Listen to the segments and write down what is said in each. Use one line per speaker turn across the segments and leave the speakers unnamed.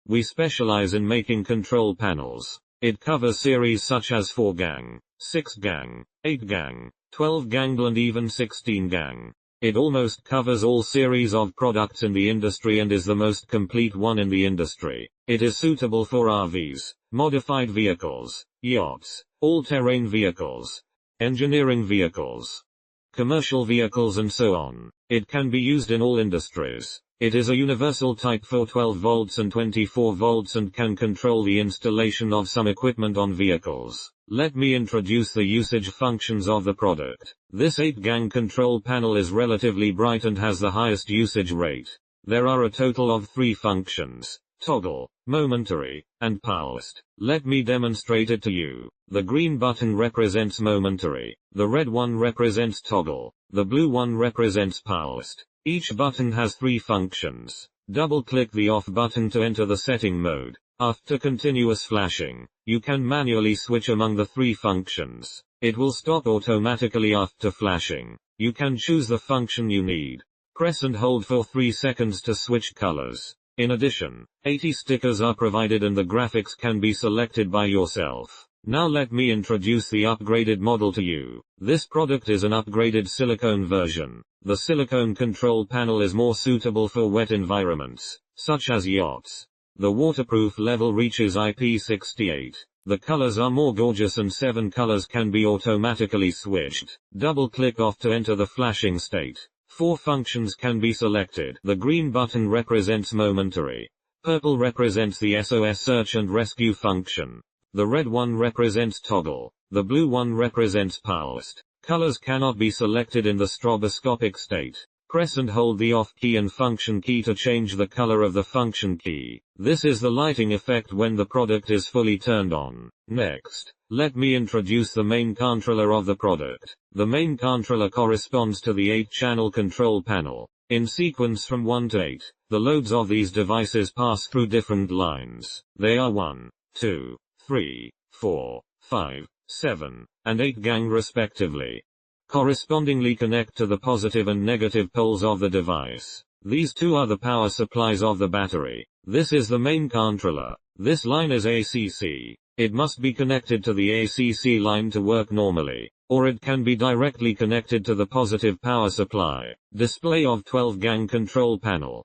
We specialize in making control panels. It covers series such as 4-gang, 6-gang, 8-gang, 12-gang and even 16-gang. It almost covers all series of products in the industry and is the most complete one in the industry. It is suitable for RVs, modified vehicles, yachts, all-terrain vehicles, engineering vehicles, commercial vehicles and so on. It can be used in all industries. It is a universal type for 12 volts and 24 volts and can control the installation of some equipment on vehicles. Let me introduce the usage functions of the product. This 8-gang control panel is relatively bright and has the highest usage rate. There are a total of 3 functions: toggle, momentary, and pulsed. Let me demonstrate it to you. The green button represents momentary, the red one represents toggle, the blue one represents pulsed. Each button has 3 functions. Double-click the off button to enter the setting mode. After continuous flashing, you can manually switch among the 3 functions. It will stop automatically after flashing. You can choose the function you need. Press and hold for 3 seconds to switch colors. In addition, 80 stickers are provided and the graphics can be selected by yourself. Now let me introduce the upgraded model to you. This product is an upgraded silicone version. The silicone control panel is more suitable for wet environments, such as yachts. The waterproof level reaches IP68. The colors are more gorgeous and 7 colors can be automatically switched. Double-click off to enter the flashing state. 4 functions can be selected. The green button represents momentary. Purple represents the SOS search and rescue function. The red one represents toggle. The blue one represents pulsed. Colors cannot be selected in the stroboscopic state. Press and hold the off key and function key to change the color of the function key. This is the lighting effect when the product is fully turned on. Next, let me introduce the main controller of the product. The main controller corresponds to the 8-channel control panel. In sequence from 1 to 8, the loads of these devices pass through different lines. They are 1, 2, 3, 4, 5, 7, and 8-gang respectively. Correspondingly connect to the positive and negative poles of the device. These 2 are the power supplies of the battery. This is the main controller. This line is ACC. It must be connected to the ACC line to work normally, or it can be directly connected to the positive power supply. Display of 12-gang control panel.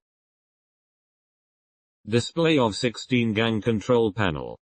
Display of 16-gang control panel.